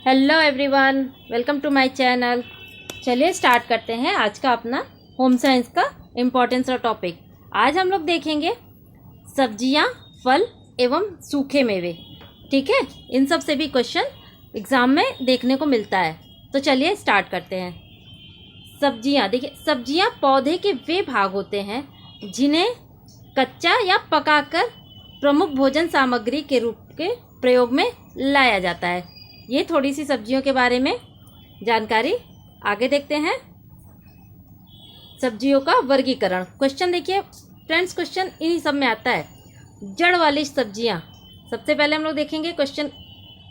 Hello everyone, welcome to my channel. चलिए start करते हैं आज का अपना होम साइंस का इम्पोर्टेंस और टॉपिक। आज हम लोग देखेंगे सब्जियां, फल एवं सूखे मेवे। ठीक है, इन सब से भी क्वेश्चन एग्जाम में देखने को मिलता है। तो चलिए स्टार्ट करते हैं। सब्जियां, देखिए सब्जियां पौधे के वे भाग होते हैं जिन्हें कच्चा या पकाकर प्रमुख भोजन सामग्री के रूप के प्रयोग में लाया जाता है। ये थोड़ी सी सब्जियों के बारे में जानकारी। आगे देखते हैं सब्जियों का वर्गीकरण। क्वेश्चन देखिए फ्रेंड्स, क्वेश्चन इन्हीं सब में आता है। जड़ वाली सब्जियां, सबसे पहले हम लोग देखेंगे क्वेश्चन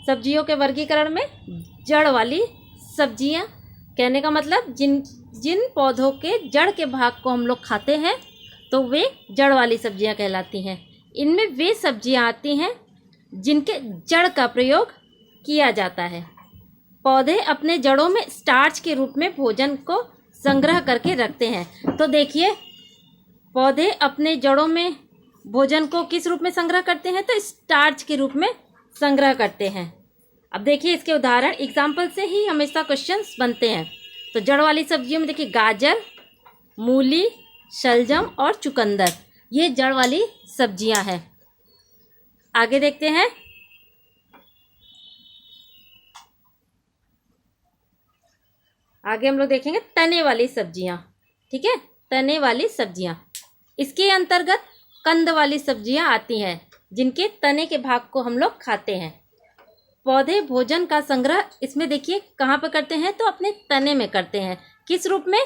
सब्जियों के वर्गीकरण में। जड़ वाली सब्जियां कहने का मतलब जिन पौधों के जड़ के भाग को हम लोग खाते हैं तो वे जड़ वाली सब्जियां कहलाती हैं। इनमें वे सब्जियां आती हैं जिनके जड़ का प्रयोग किया जाता है। पौधे अपने जड़ों में स्टार्च के रूप में भोजन को संग्रह करके रखते हैं। तो देखिए पौधे अपने जड़ों में भोजन को किस रूप में संग्रह करते हैं? तो स्टार्च के रूप में संग्रह करते हैं। अब देखिए इसके उदाहरण, एग्जाम्पल से ही हमेशा क्वेश्चंस बनते हैं। तो जड़ वाली सब्जियों में देखिए गाजर, मूली, शलजम और चुकंदर, ये जड़ वाली सब्जियां हैं। आगे देखते हैं। आगे हम लोग देखेंगे तने वाली सब्जियां। ठीक है, तने वाली सब्जियां, इसके अंतर्गत कंद वाली सब्जियां आती हैं जिनके तने के भाग को हम लोग खाते हैं। पौधे भोजन का संग्रह इसमें देखिए कहाँ पर करते हैं? तो अपने तने में करते हैं। किस रूप में?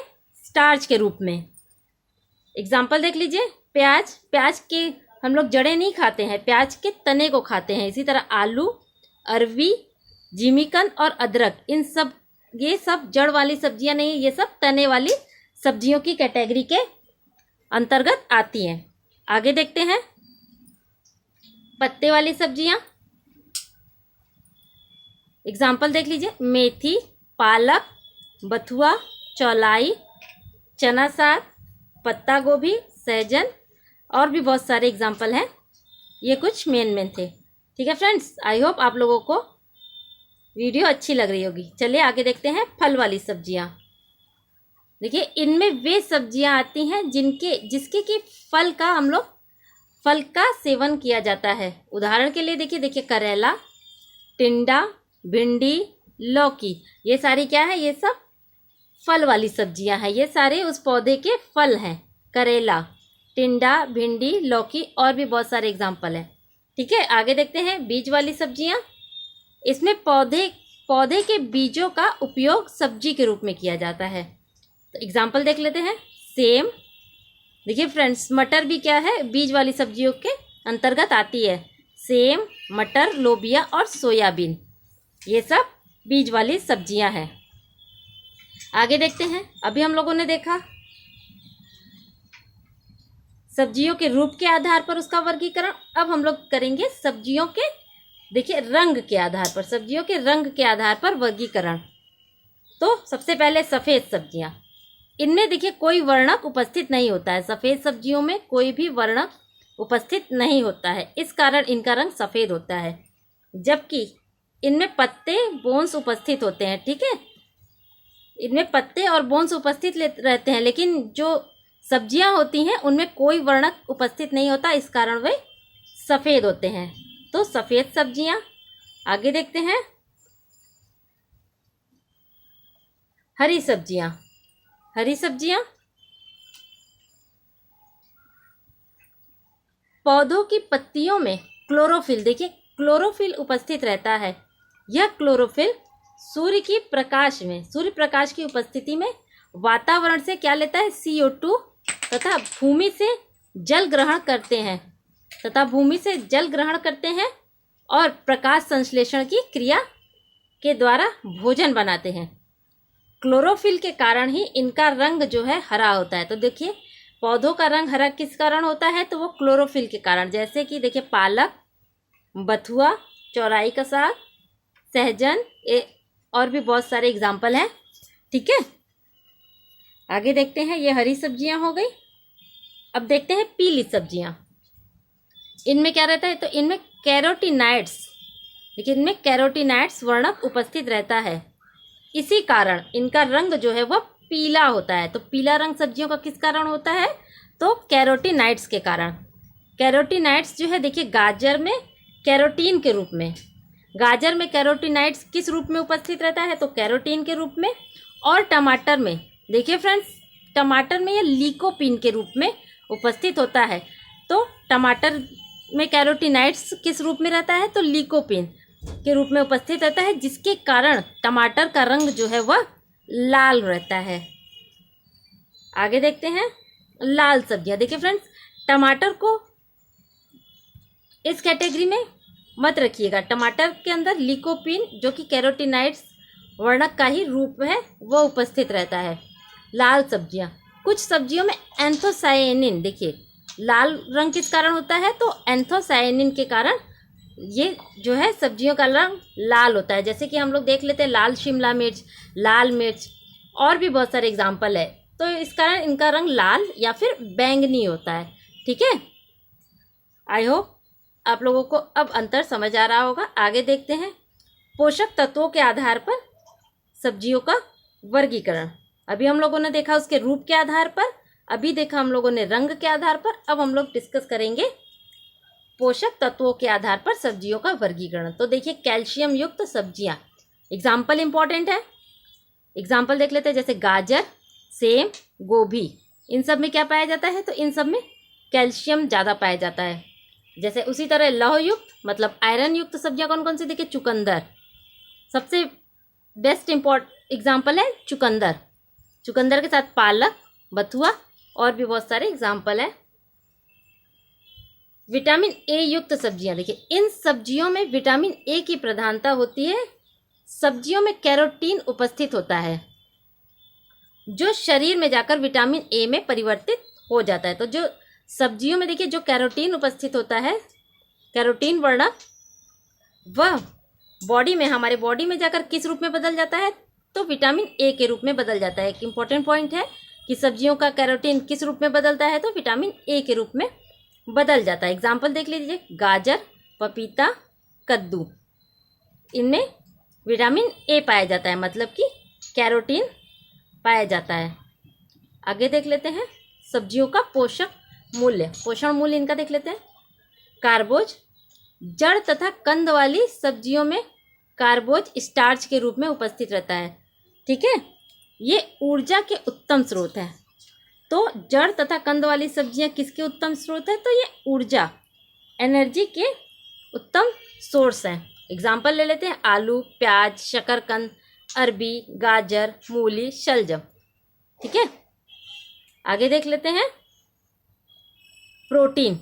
स्टार्च के रूप में। एग्जाम्पल देख लीजिए, प्याज के हम लोग जड़ें नहीं खाते हैं, प्याज के तने को खाते हैं। इसी तरह आलू, अरवी, जिमीकंद और अदरक, ये सब जड़ वाली सब्जियां नहीं, ये सब तने वाली सब्जियों की कैटेगरी के अंतर्गत आती हैं। आगे देखते हैं पत्ते वाली सब्जियां। एग्जाम्पल देख लीजिए, मेथी, पालक, बथुआ, चौलाई, चना साग, पत्ता गोभी, सहजन और भी बहुत सारे एग्जाम्पल हैं। ये कुछ मेन थे। ठीक है फ्रेंड्स, आई होप आप लोगों को वीडियो अच्छी लग रही होगी। चलिए आगे देखते हैं फल वाली सब्जियां। देखिए इनमें वे सब्जियां आती हैं जिसके कि फल का सेवन किया जाता है। उदाहरण के लिए देखिए करेला, टिंडा, भिंडी, लौकी, ये सारी क्या है? ये सब फल वाली सब्जियां हैं। ये सारे उस पौधे के फल हैं। करेला, टिंडा, भिंडी, लौकी और भी बहुत सारे एग्जाम्पल हैं। ठीक है, आगे देखते हैं बीज वाली सब्जियां। इसमें पौधे के बीजों का उपयोग सब्जी के रूप में किया जाता है। तो एग्जाम्पल देख लेते हैं। सेम, देखिए फ्रेंड्स मटर भी क्या है? बीज वाली सब्जियों के अंतर्गत आती है। सेम, मटर, लोबिया और सोयाबीन, ये सब बीज वाली सब्जियां हैं। आगे देखते हैं। अभी हम लोगों ने देखा सब्जियों के रूप के आधार पर उसका वर्गीकरण। अब हम लोग करेंगे सब्जियों के देखिए रंग के आधार पर, सब्जियों के रंग के आधार पर वर्गीकरण। तो सबसे पहले सफ़ेद सब्जियां, इनमें देखिए कोई वर्णक उपस्थित नहीं होता है। सफ़ेद सब्जियों में कोई भी वर्णक उपस्थित नहीं होता है, इस कारण इनका रंग सफ़ेद होता है। जबकि इनमें पत्ते, बोन्स उपस्थित होते हैं। ठीक है, इनमें पत्ते और बोन्स उपस्थित रहते हैं, लेकिन जो सब्जियां होती हैं उनमें कोई वर्णक उपस्थित नहीं होता, इस कारण वे सफ़ेद होते हैं। तो सफ़ेद सब्जियां। आगे देखते हैं हरी सब्जियां। हरी सब्जियां पौधों की पत्तियों में क्लोरोफिल, देखिए क्लोरोफिल उपस्थित रहता है। यह क्लोरोफिल सूर्य प्रकाश की उपस्थिति में वातावरण से क्या लेता है? CO2 तथा भूमि से जल ग्रहण करते हैं और प्रकाश संश्लेषण की क्रिया के द्वारा भोजन बनाते हैं। क्लोरोफिल के कारण ही इनका रंग जो है हरा होता है। तो देखिए पौधों का रंग हरा किस कारण होता है? तो वो क्लोरोफिल के कारण। जैसे कि देखिए पालक, बथुआ, चौलाई का साग, सहजन और भी बहुत सारे एग्जाम्पल हैं। ठीक है, आगे देखते हैं। ये हरी सब्जियां हो गई। अब देखते हैं पीली सब्जियां। इनमें क्या रहता है? तो इनमें कैरोटीनॉइड्स देखिए इनमें कैरोटीनॉइड्स वर्णक उपस्थित रहता है, इसी कारण इनका रंग जो है वह पीला होता है। तो पीला रंग सब्जियों का किस कारण होता है? तो कैरोटीनॉइड्स के कारण। कैरोटीनॉइड्स जो है देखिए गाजर में कैरोटीन के रूप में, गाजर में कैरोटीनॉइड्स किस रूप में उपस्थित रहता है? तो कैरोटीन के रूप में। और टमाटर में देखिए फ्रेंड्स, टमाटर में यह लीकोपीन के रूप में उपस्थित होता है। तो टमाटर में कैरोटीनॉइड्स किस रूप में रहता है? तो लीकोपीन के रूप में उपस्थित रहता है, जिसके कारण टमाटर का रंग जो है वह लाल रहता है। आगे देखते हैं लाल सब्जियां। देखिए फ्रेंड्स, टमाटर को इस कैटेगरी में मत रखिएगा। टमाटर के अंदर लीकोपीन जो कि कैरोटीनॉइड्स वर्णक का ही रूप है वह उपस्थित रहता है। लाल सब्जियां, कुछ सब्जियों में एंथोसायनिन, देखिए लाल रंग किस कारण होता है? तो एंथोसायनिन के कारण ये जो है सब्जियों का रंग लाल होता है। जैसे कि हम लोग देख लेते हैं लाल शिमला मिर्च, लाल मिर्च, और भी बहुत सारे एग्जाम्पल है। तो इस कारण इनका रंग लाल या फिर बैंगनी होता है। ठीक है, आई होप आप लोगों को अब अंतर समझ आ रहा होगा। आगे देखते हैं पोषक तत्वों के आधार पर सब्जियों का वर्गीकरण। अभी हम लोगों ने देखा उसके रूप के आधार पर, अभी देखा हम लोगों ने रंग के आधार पर। अब हम लोग डिस्कस करेंगे पोषक तत्वों के आधार पर सब्जियों का वर्गीकरण। तो देखिए कैल्शियम युक्त सब्जियां, एग्जाम्पल इंपॉर्टेंट है। एग्जाम्पल देख लेते हैं, जैसे गाजर, सेम, गोभी, इन सब में क्या पाया जाता है? तो इन सब में कैल्शियम ज़्यादा पाया जाता है। जैसे उसी तरह लौह युक्त मतलब आयरन युक्त सब्जियां कौन कौन सी? देखिए चुकंदर, सबसे बेस्ट एग्जाम्पल है चुकंदर। चुकंदर के साथ पालक, बथुआ, और भी बहुत सारे एग्जाम्पल है। विटामिन ए युक्त सब्जियां, देखिए इन सब्जियों में विटामिन ए की प्रधानता होती है। सब्जियों में कैरोटीन उपस्थित होता है जो शरीर में जाकर विटामिन ए में परिवर्तित हो जाता है। तो जो सब्जियों में देखिए जो कैरोटीन उपस्थित होता है, कैरोटीन वर्णक, वह बॉडी में, हमारे बॉडी में जाकर किस रूप में बदल जाता है? तो विटामिन ए के रूप में बदल जाता है। एक इंपॉर्टेंट पॉइंट है कि सब्जियों का कैरोटीन किस रूप में बदलता है? तो विटामिन ए के रूप में बदल जाता है। एग्जाम्पल देख लीजिए, गाजर, पपीता, कद्दू, इनमें विटामिन ए पाया जाता है, मतलब कि कैरोटीन पाया जाता है। आगे देख लेते हैं सब्जियों का पोषक मूल्य, पोषण मूल्य इनका देख लेते हैं। कार्बोज, जड़ तथा कंद वाली सब्जियों में कार्बोज स्टार्च के रूप में उपस्थित रहता है। ठीक है, ये ऊर्जा के उत्तम स्रोत है। तो जड़ तथा कंद वाली सब्जियां किसके उत्तम स्रोत है? तो ये ऊर्जा, एनर्जी के उत्तम सोर्स हैं। एग्जाम्पल ले लेते हैं, आलू, प्याज, शकरकंद, अरबी, गाजर, मूली, शलजम। ठीक है, आगे देख लेते हैं प्रोटीन,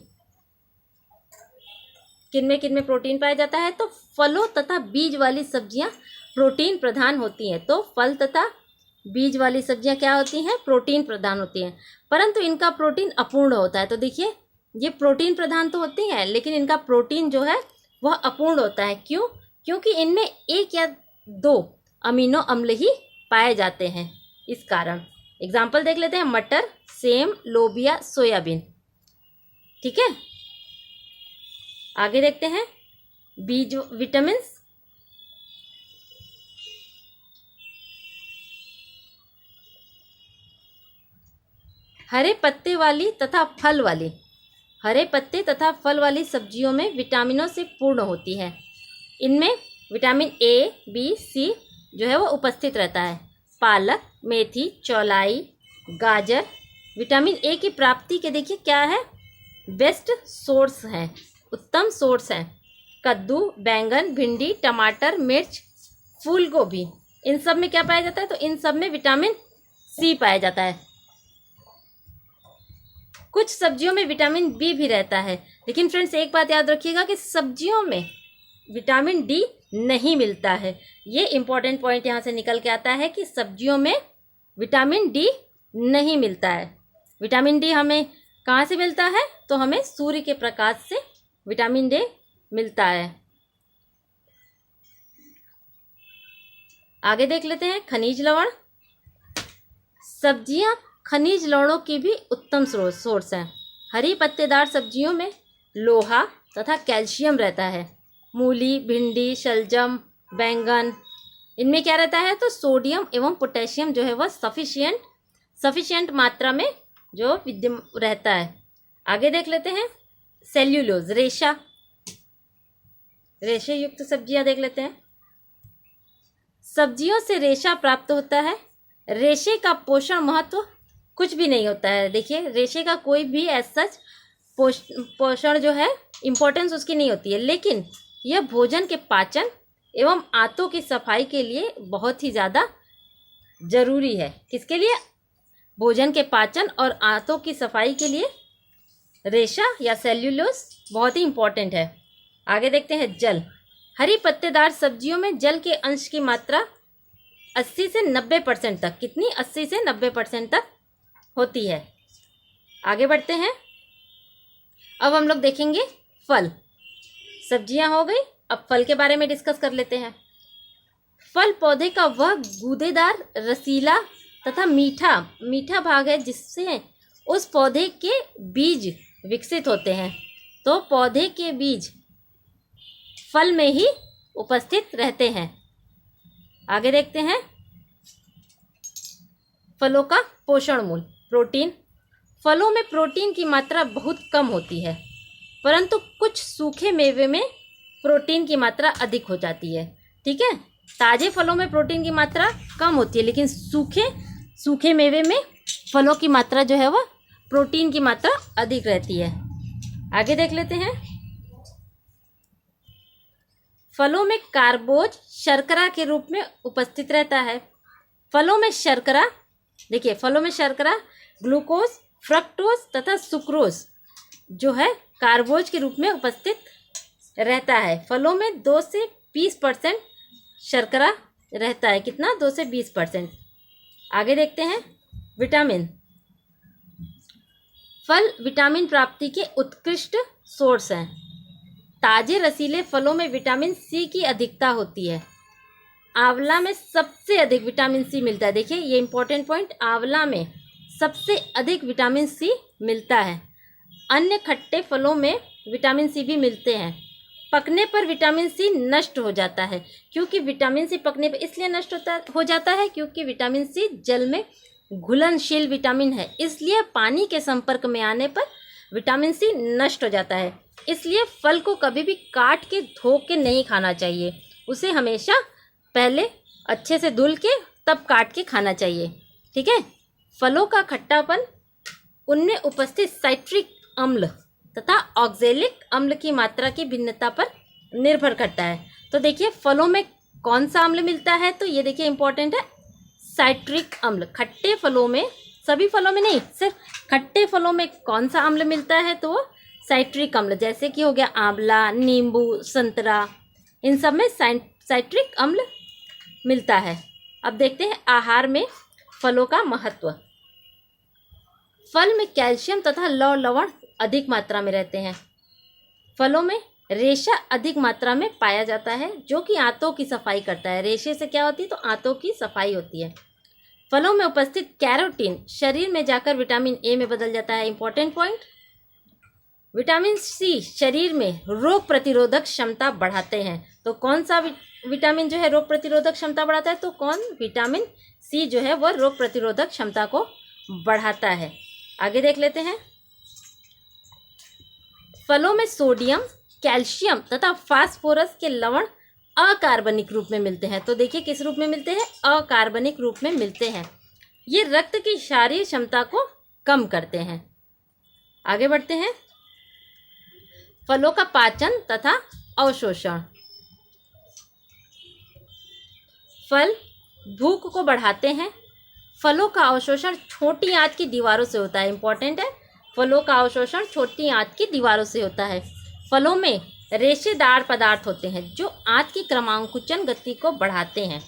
किन में प्रोटीन पाया जाता है? तो फलों तथा बीज वाली सब्जियां प्रोटीन प्रधान होती हैं। तो फल तथा बीज वाली सब्जियां क्या होती हैं? प्रोटीन प्रधान होती हैं, परंतु इनका प्रोटीन अपूर्ण होता है। तो देखिए ये प्रोटीन प्रधान तो होती हैं, लेकिन इनका प्रोटीन जो है वह अपूर्ण होता है। क्यों? क्योंकि इनमें एक या दो अमीनो अम्ल ही पाए जाते हैं, इस कारण। एग्जाम्पल देख लेते हैं, मटर, सेम, लोबिया, सोयाबीन। ठीक है, आगे देखते हैं बीज विटामिन्स। हरे पत्ते वाली तथा फल वाली, हरे पत्ते तथा फल वाली सब्जियों में विटामिनों से पूर्ण होती है। इनमें विटामिन ए, बी, सी जो है वो उपस्थित रहता है। पालक, मेथी, चौलाई, गाजर विटामिन ए की प्राप्ति के देखिए क्या है? बेस्ट सोर्स है, उत्तम सोर्स है। कद्दू, बैंगन, भिंडी, टमाटर, मिर्च, फूल गोभी, इन सब में क्या पाया जाता है? तो इन सब में विटामिन सी पाया जाता है। कुछ सब्जियों में विटामिन बी भी रहता है, लेकिन फ्रेंड्स एक बात याद रखिएगा कि सब्जियों में विटामिन डी नहीं मिलता है। ये इंपॉर्टेंट पॉइंट यहाँ से निकल के आता है कि सब्जियों में विटामिन डी नहीं मिलता है। विटामिन डी हमें कहाँ से मिलता है? तो हमें सूर्य के प्रकाश से विटामिन डी मिलता है। आगे देख लेते हैं खनिज लवण। सब्जियां खनिज लवणों की भी उत्तम सोर्स हैं। हरी पत्तेदार सब्जियों में लोहा तथा कैल्शियम रहता है। मूली, भिंडी, शलजम, बैंगन, इनमें क्या रहता है तो सोडियम एवं पोटेशियम जो है वह सफिशिएंट मात्रा में जो विद्यम रहता है। आगे देख लेते हैं सेल्यूलोज, रेशे युक्त सब्जियां देख लेते हैं। सब्जियों से रेशा प्राप्त होता है। रेशे का पोषण महत्व कुछ भी नहीं होता है। देखिए रेशे का कोई भी एज सच पोषण जो है इम्पोर्टेंस उसकी नहीं होती है, लेकिन यह भोजन के पाचन एवं आंतों की सफाई के लिए बहुत ही ज़्यादा जरूरी है। किसके लिए? भोजन के पाचन और आंतों की सफाई के लिए रेशा या सेल्यूलोज बहुत ही इम्पोर्टेंट है। आगे देखते हैं जल। हरी पत्तेदार सब्जियों में जल के अंश की मात्रा 80 से 90% तक, कितनी? 80 से 90% तक होती है। आगे बढ़ते हैं। अब हम लोग देखेंगे फल। सब्जियां हो गई, अब फल के बारे में डिस्कस कर लेते हैं। फल पौधे का वह गूदेदार, रसीला तथा मीठा भाग है जिससे उस पौधे के बीज विकसित होते हैं। तो पौधे के बीज फल में ही उपस्थित रहते हैं। आगे देखते हैं फलों का पोषण मूल। प्रोटीन। फलों में प्रोटीन की मात्रा बहुत कम होती है, परंतु कुछ सूखे मेवे में प्रोटीन की मात्रा अधिक हो जाती है। ठीक है, ताजे फलों में प्रोटीन की मात्रा कम होती है, लेकिन सूखे मेवे में फलों की मात्रा जो है वह प्रोटीन की मात्रा अधिक रहती है। आगे देख लेते हैं। फलों में कार्बोज शर्करा के रूप में उपस्थित रहता है। फलों में शर्करा, देखिए फलों में शर्करा ग्लूकोज, फ्रक्टोज तथा सुक्रोज जो है कार्बोज के रूप में उपस्थित रहता है। फलों में 2 से 20% शर्करा रहता है। कितना? 2 से 20%। आगे देखते हैं विटामिन। फल विटामिन प्राप्ति के उत्कृष्ट सोर्स हैं। ताजे रसीले फलों में विटामिन सी की अधिकता होती है। आंवला में सबसे अधिक विटामिन सी मिलता है। देखिए ये इंपॉर्टेंट पॉइंट, आंवला में सबसे अधिक विटामिन सी मिलता है। अन्य खट्टे फलों में विटामिन सी भी मिलते हैं। पकने पर विटामिन सी नष्ट हो जाता है, क्योंकि विटामिन सी पकने पर इसलिए नष्ट हो जाता है क्योंकि विटामिन सी जल में घुलनशील विटामिन है, इसलिए पानी के संपर्क में आने पर विटामिन सी नष्ट हो जाता है। इसलिए फल को कभी भी काट के धो के नहीं खाना चाहिए, उसे हमेशा पहले अच्छे से धुल के तब काट के खाना चाहिए। ठीक है। फलों का खट्टापन उनमें उपस्थित साइट्रिक अम्ल तथा ऑक्जेलिक अम्ल की मात्रा की भिन्नता पर निर्भर करता है। तो देखिए फलों में कौन सा अम्ल मिलता है, तो ये देखिए इंपॉर्टेंट है, साइट्रिक अम्ल। खट्टे फलों में, सभी फलों में नहीं, सिर्फ खट्टे फलों में कौन सा अम्ल मिलता है, तो वो साइट्रिक अम्ल, जैसे कि हो गया आंवला, नींबू, संतरा, इन सब में साइट्रिक अम्ल मिलता है। अब देखते हैं आहार में फलों का महत्व। फल में कैल्शियम तथा लवण अधिक मात्रा में रहते हैं। फलों में रेशा अधिक मात्रा में पाया जाता है, जो कि आंतों की सफाई करता है। रेशे से क्या होती है, तो आंतों की सफाई होती है। फलों में उपस्थित कैरोटीन शरीर में जाकर विटामिन ए में बदल जाता है। इंपॉर्टेंट पॉइंट, विटामिन सी शरीर में रोग प्रतिरोधक क्षमता बढ़ाते हैं। तो कौन सा विटामिन जो है रोग प्रतिरोधक क्षमता बढ़ाता है, तो कौन? विटामिन सी जो है वह रोग प्रतिरोधक क्षमता को बढ़ाता है। आगे देख लेते हैं। फलों में सोडियम, कैल्शियम तथा फास्फोरस के लवण अकार्बनिक रूप में मिलते हैं। तो देखिए किस रूप में मिलते हैं? अकार्बनिक रूप में मिलते हैं। ये रक्त की क्षारीय क्षमता को कम करते हैं। आगे बढ़ते हैं। फलों का पाचन तथा अवशोषण। फल भूख को बढ़ाते हैं। फलों का अवशोषण छोटी आंत की दीवारों से होता है। इंपॉर्टेंट है, फलों का अवशोषण छोटी आंत की दीवारों से होता है। फलों में रेशेदार पदार्थ होते हैं जो आंत की क्रमांकुचन गति को बढ़ाते हैं,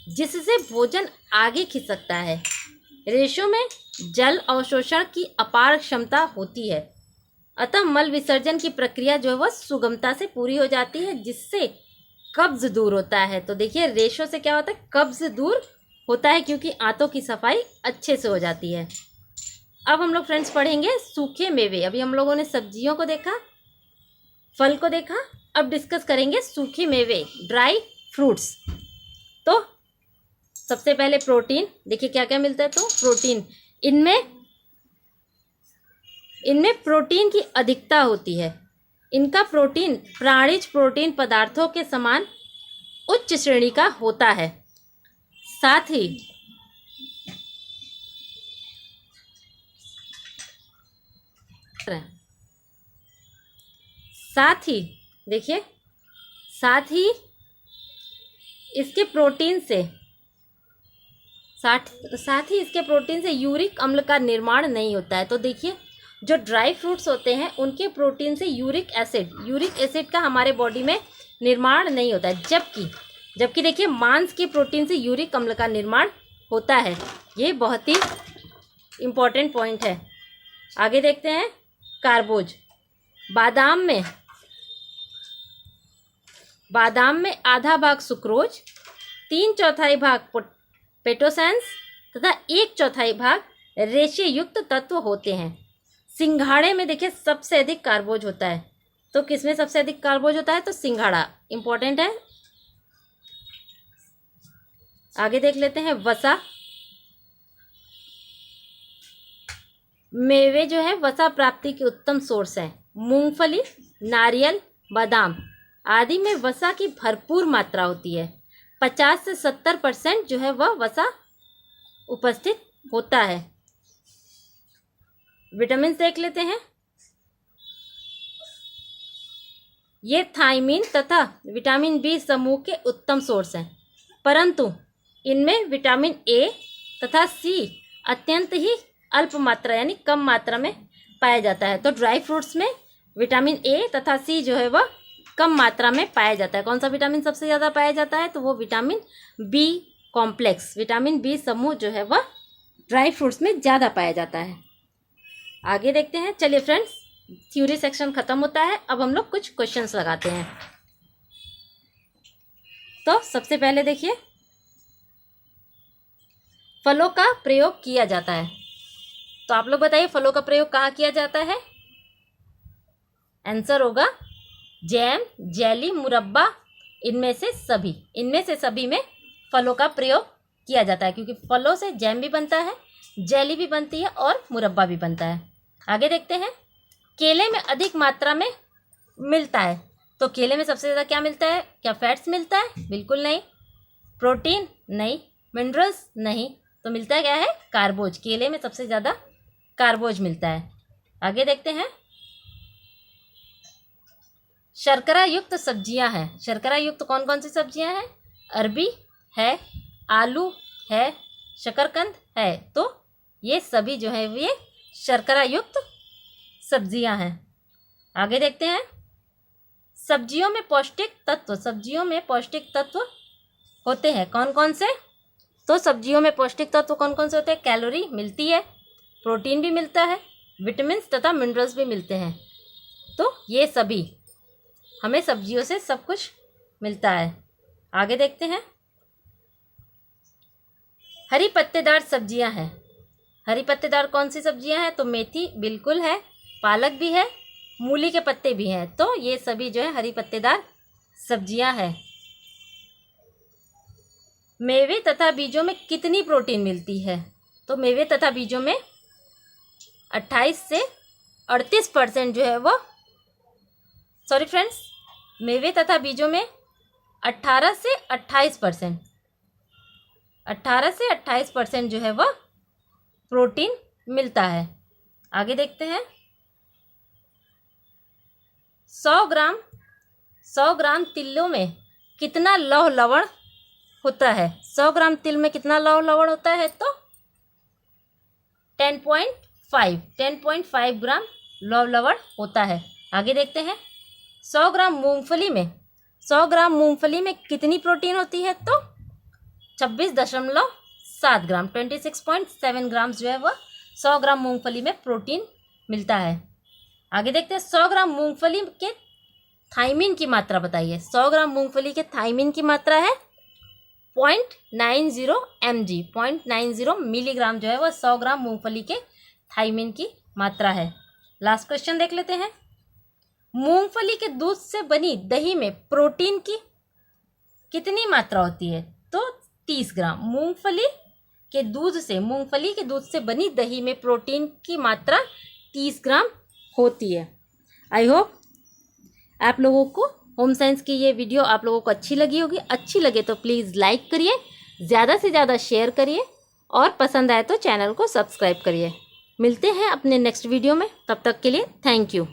जिससे भोजन आगे खिंच सकता है। रेशों में जल अवशोषण की अपार क्षमता होती है, अतः मल विसर्जन की प्रक्रिया जो है वह सुगमता से पूरी हो जाती है, जिससे कब्ज दूर होता है। तो देखिए रेशों से क्या होता है? कब्ज दूर होता है, क्योंकि आंतों की सफाई अच्छे से हो जाती है। अब हम लोग फ्रेंड्स पढ़ेंगे सूखे मेवे। अभी हम लोगों ने सब्जियों को देखा, फल को देखा, अब डिस्कस करेंगे सूखे मेवे, ड्राई फ्रूट्स। तो सबसे पहले प्रोटीन, देखिए क्या क्या मिलता है। तो प्रोटीन, इनमें प्रोटीन की अधिकता होती है। इनका प्रोटीन प्राणिज प्रोटीन पदार्थों के समान उच्च श्रेणी का होता है। साथ ही देखिए, साथ ही इसके प्रोटीन से यूरिक अम्ल का निर्माण नहीं होता है। तो देखिए, जो ड्राई फ्रूट्स होते हैं उनके प्रोटीन से यूरिक एसिड का हमारे बॉडी में निर्माण नहीं होता है, जबकि देखिए मांस के प्रोटीन से यूरिक अम्ल का निर्माण होता है। ये बहुत ही इम्पॉर्टेंट पॉइंट है। आगे देखते हैं कार्बोज। बादाम में आधा भाग सुक्रोज, 3/4 भाग पेटोसेंस तथा 1/4 भाग रेशे युक्त तत्व होते हैं। सिंघाड़े में देखिए सबसे अधिक कार्बोज होता है। तो किसमें सबसे अधिक कार्बोज होता है? तो सिंघाड़ा इंपॉर्टेंट है। आगे देख लेते हैं वसा। मेवे जो है वसा प्राप्ति के उत्तम सोर्स है। मूंगफली, नारियल, बादाम आदि में वसा की भरपूर मात्रा होती है। 50 से 70% जो है वह वसा उपस्थित होता है। विटामिन देख लेते हैं। ये थायमिन तथा विटामिन बी समूह के उत्तम सोर्स हैं, परंतु इनमें विटामिन ए तथा सी अत्यंत ही अल्प मात्रा यानी कम मात्रा में पाया जाता है। तो ड्राई फ्रूट्स में विटामिन ए तथा सी जो है वह कम मात्रा में पाया जाता है। कौन सा विटामिन सबसे ज़्यादा पाया जाता है? तो वो vitamin B complex, vitamin B समूह जो है वह ड्राई फ्रूट्स में ज़्यादा पाया जाता है। आगे देखते हैं। चलिए फ्रेंड्स, थ्योरी सेक्शन खत्म होता है। अब हम लोग कुछ क्वेश्चंस लगाते हैं। तो सबसे पहले देखिए, फलों का प्रयोग किया जाता है। तो आप लोग बताइए फलों का प्रयोग कहाँ किया जाता है? आंसर होगा जैम, जेली, मुरब्बा, इनमें से सभी में फलों का प्रयोग किया जाता है, क्योंकि फलों से जैम भी बनता है, जेली भी बनती है और मुरब्बा भी बनता है। आगे देखते हैं। केले में अधिक मात्रा में मिलता है। तो केले में सबसे ज़्यादा क्या मिलता है? क्या फैट्स मिलता है? बिल्कुल नहीं। प्रोटीन नहीं। मिनरल्स नहीं। तो मिलता क्या है? कार्बोज। केले में सबसे ज़्यादा कार्बोज मिलता है। आगे देखते हैं। शर्करा युक्त सब्जियां हैं। शर्करा युक्त कौन कौन सी सब्जियां हैं? अरबी है, आलू है, शकरकंद है। तो ये सभी जो है ये शर्करा युक्त सब्जियां हैं। आगे देखते हैं। सब्जियों में पौष्टिक तत्व होते हैं। कौन कौन से? तो सब्जियों में पौष्टिक तत्व कौन कौन से होते हैं? कैलोरी मिलती है, प्रोटीन भी मिलता है, विटामिन तथा मिनरल्स भी मिलते हैं। तो ये सभी हमें सब्जियों से सब कुछ मिलता है। आगे देखते हैं। हरी पत्तेदार सब्जियां हैं। हरी पत्तेदार कौन सी सब्जियां हैं? तो मेथी बिल्कुल है, पालक भी है, मूली के पत्ते भी हैं। तो ये सभी जो है हरी पत्तेदार सब्जियां हैं। मेवे तथा बीजों में कितनी प्रोटीन मिलती है? तो मेवे तथा बीजों में 28 से 38% जो है वो मेवे तथा बीजों में 18 से 28% जो है वह प्रोटीन मिलता है। आगे देखते हैं। 100 ग्राम तिलों में कितना लौह लवण होता है? 100 ग्राम तिल में कितना लौह लवण होता है? तो 10.5 ग्राम लौह लवण होता है। आगे देखते हैं। 100 ग्राम मूंगफली में कितनी प्रोटीन होती है? तो 26.7 ग्राम, 26.7 ग्राम जो है वह 100 ग्राम मूंगफली में प्रोटीन मिलता है। आगे देखते हैं। 100 ग्राम मूंगफली के थायमिन की मात्रा बताइए। 100 ग्राम मूंगफली के थायमिन की मात्रा है 0.90 mg, 0.90 मिलीग्राम जो है वह 100 ग्राम मूंगफली के थायमिन की मात्रा है। लास्ट क्वेश्चन देख लेते हैं। मूंगफली के दूध से बनी दही में प्रोटीन की कितनी मात्रा होती है? तो 30 ग्राम। मूंगफली के दूध से बनी दही में प्रोटीन की मात्रा 30 ग्राम होती है। आई होप आप लोगों को होम साइंस की ये वीडियो आप लोगों को अच्छी लगी होगी। अच्छी लगे तो प्लीज़ लाइक करिए, ज़्यादा से ज़्यादा शेयर करिए और पसंद आए तो चैनल को सब्सक्राइब करिए। मिलते हैं अपने नेक्स्ट वीडियो में, तब तक के लिए थैंक यू।